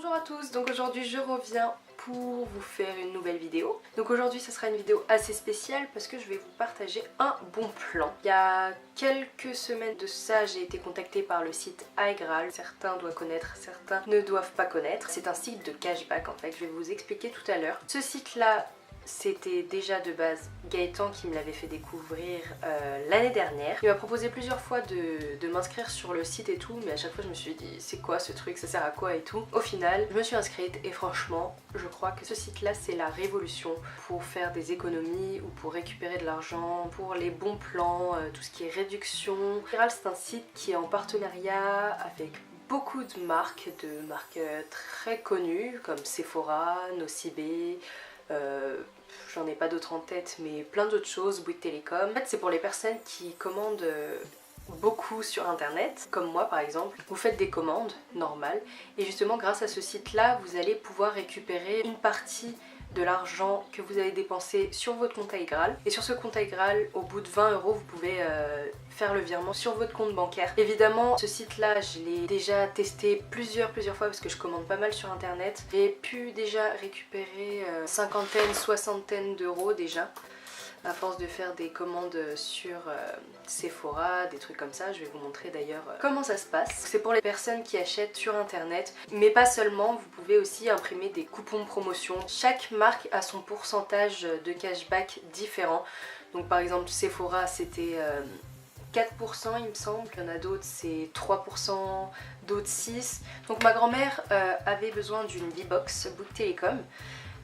Bonjour à tous, donc aujourd'hui je reviens pour vous faire une nouvelle vidéo. Donc aujourd'hui ce sera une vidéo assez spéciale parce que je vais vous partager un bon plan. Il y a quelques semaines de ça, j'ai été contactée par le site iGraal. Certains doivent connaître, certains ne doivent pas connaître. C'est un site de cashback en fait, je vais vous expliquer tout à l'heure. Ce site là, c'était déjà de base Gaëtan qui me l'avait fait découvrir l'année dernière. Il m'a proposé plusieurs fois de m'inscrire sur le site et tout, mais à chaque fois je me suis dit c'est quoi ce truc, ça sert à quoi et tout. Au final, je me suis inscrite et franchement, je crois que ce site là c'est la révolution pour faire des économies ou pour récupérer de l'argent, pour les bons plans, tout ce qui est réduction. iGraal, c'est un site qui est en partenariat avec beaucoup de marques très connues comme Sephora, Nocibé, j'en ai pas d'autres en tête mais plein d'autres choses, Bouygues Télécom. En fait c'est pour les personnes qui commandent beaucoup sur internet, comme moi par exemple. Vous faites des commandes normales et justement grâce à ce site là vous allez pouvoir récupérer une partie de l'argent que vous avez dépensé sur votre compte iGraal. Et sur ce compte iGraal, au bout de 20 €, vous pouvez faire le virement sur votre compte bancaire. Évidemment, ce site-là, je l'ai déjà testé plusieurs fois parce que je commande pas mal sur internet. J'ai pu déjà récupérer cinquantaine, soixantaine d'euros déjà, à force de faire des commandes sur Sephora, des trucs comme ça. Je vais vous montrer d'ailleurs comment ça se passe. C'est pour les personnes qui achètent sur internet, mais pas seulement, vous pouvez aussi imprimer des coupons de promotion. Chaque marque a son pourcentage de cashback différent. Donc par exemple Sephora c'était 4% il me semble, il y en a d'autres c'est 3%, d'autres 6%. Donc ma grand-mère avait besoin d'une V-Box Bouygues Télécom.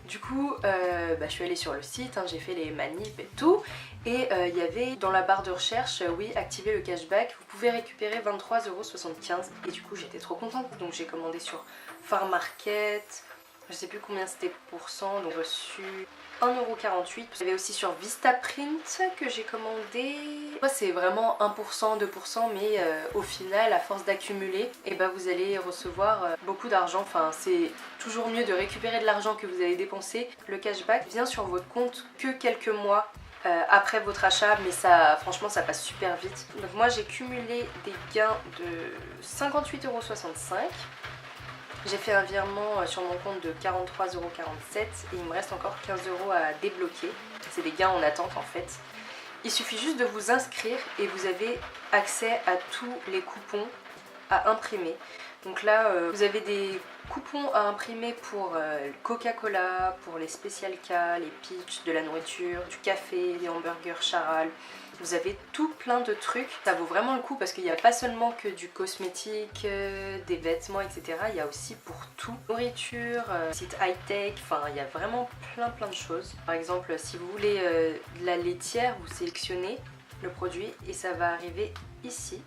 Du coup, je suis allée sur le site, j'ai fait les manipes et tout, et il y avait dans la barre de recherche, oui, activer le cashback, vous pouvez récupérer 23,75 €. Et du coup, j'étais trop contente, donc j'ai commandé sur Farmarket, je sais plus combien c'était pourcent, donc reçu 1,48 €. J'avais aussi sur Vistaprint que j'ai commandé. C'est vraiment 1%, 2%, mais au final, à force d'accumuler, et vous allez recevoir beaucoup d'argent. Enfin, c'est toujours mieux de récupérer de l'argent que vous avez dépensé. Le cashback vient sur votre compte que quelques mois après votre achat, mais ça, franchement, ça passe super vite. Donc moi, j'ai cumulé des gains de 58,65 €. J'ai fait un virement sur mon compte de 43,47 € et il me reste encore 15 € à débloquer. C'est des gains en attente en fait. Il suffit juste de vous inscrire et vous avez accès à tous les coupons à imprimer. Donc là, vous avez des coupons à imprimer pour Coca-Cola, pour les Special K, les Peach, de la nourriture, du café, les hamburgers Charal. Vous avez tout plein de trucs, ça vaut vraiment le coup parce qu'il n'y a pas seulement que du cosmétique, des vêtements, etc. Il y a aussi pour tout, nourriture, site high-tech, enfin il y a vraiment plein de choses. Par exemple, si vous voulez de la laitière, vous sélectionnez le produit et ça va arriver ici.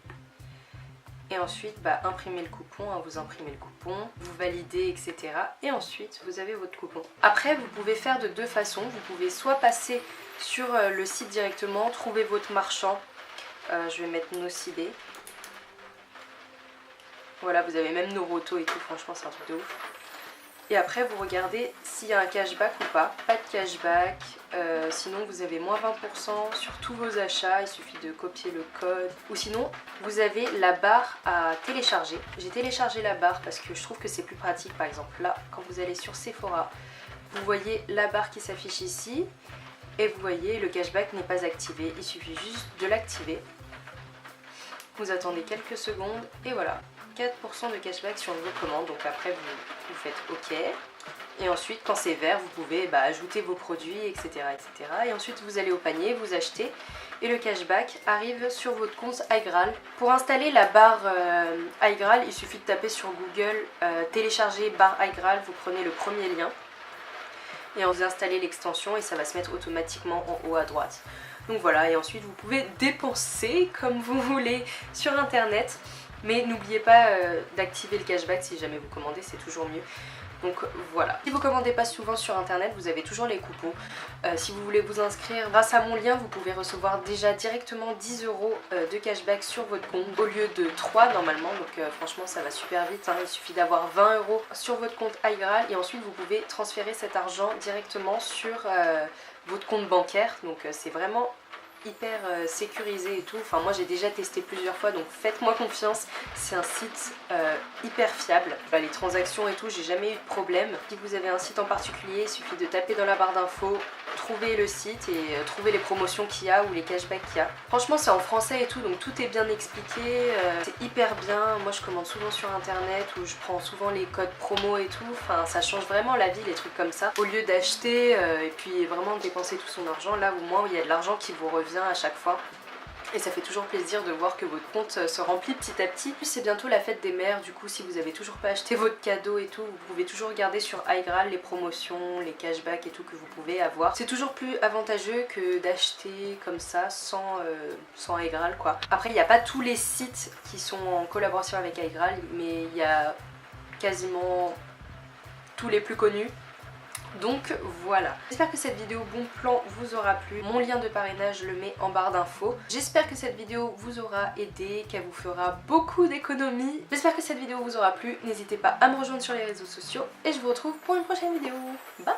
Et ensuite, imprimez le coupon, vous imprimez le coupon, vous validez, etc. Et ensuite, vous avez votre coupon. Après, vous pouvez faire de deux façons. Vous pouvez soit passer sur le site directement, trouver votre marchand. Je vais mettre Nocibé. Voilà, vous avez même Noroto et tout, franchement, c'est un truc de ouf. Et après, vous regardez s'il y a un cashback ou pas. Pas de cashback, sinon vous avez moins 20% sur tous vos achats, il suffit de copier le code. Ou sinon, vous avez la barre à télécharger. J'ai téléchargé la barre parce que je trouve que c'est plus pratique. Par exemple, là, quand vous allez sur Sephora, vous voyez la barre qui s'affiche ici. Et vous voyez, le cashback n'est pas activé. Il suffit juste de l'activer. Vous attendez quelques secondes et voilà. 4% de cashback sur vos commandes, donc après vous faites OK. Et ensuite quand c'est vert, vous pouvez ajouter vos produits, etc. Et ensuite vous allez au panier, vous achetez et le cashback arrive sur votre compte iGraal. Pour installer la barre iGraal, il suffit de taper sur Google télécharger barre iGraal, vous prenez le premier lien et vous installez l'extension et ça va se mettre automatiquement en haut à droite. Donc voilà, et ensuite vous pouvez dépenser comme vous voulez sur internet. Mais n'oubliez pas d'activer le cashback si jamais vous commandez, c'est toujours mieux. Donc voilà. Si vous commandez pas souvent sur internet, vous avez toujours les coupons. Si vous voulez vous inscrire grâce à mon lien, vous pouvez recevoir déjà directement 10 € de cashback sur votre compte au lieu de 3 normalement. Donc franchement ça va super vite, Il suffit d'avoir 20 € sur votre compte iGraal et ensuite vous pouvez transférer cet argent directement sur votre compte bancaire. Donc c'est vraiment hyper sécurisé et tout. Enfin moi j'ai déjà testé plusieurs fois, donc faites-moi confiance, c'est un site hyper fiable. Enfin, les transactions et tout, j'ai jamais eu de problème. Si vous avez un site en particulier, il suffit de taper dans la barre d'infos, trouver le site et trouver les promotions qu'il y a ou les cashbacks qu'il y a. Franchement c'est en français et tout, donc tout est bien expliqué, c'est hyper bien. Moi je commande souvent sur internet où je prends souvent les codes promo et tout, enfin ça change vraiment la vie les trucs comme ça. Au lieu d'acheter et puis vraiment dépenser tout son argent, là au moins il y a de l'argent qui vous revient à chaque fois. Et ça fait toujours plaisir de voir que votre compte se remplit petit à petit. Puis c'est bientôt la fête des mères, du coup si vous avez toujours pas acheté votre cadeau et tout, vous pouvez toujours regarder sur iGraal les promotions, les cashbacks et tout que vous pouvez avoir. C'est toujours plus avantageux que d'acheter comme ça sans iGraal quoi. Après il n'y a pas tous les sites qui sont en collaboration avec iGraal, mais il y a quasiment tous les plus connus. Donc voilà, j'espère que cette vidéo bon plan vous aura plu. Mon lien de parrainage je le mets en barre d'infos. J'espère que cette vidéo vous aura aidé, qu'elle vous fera beaucoup d'économies. J'espère que cette vidéo vous aura plu. N'hésitez pas à me rejoindre sur les réseaux sociaux et je vous retrouve pour une prochaine vidéo. Bye!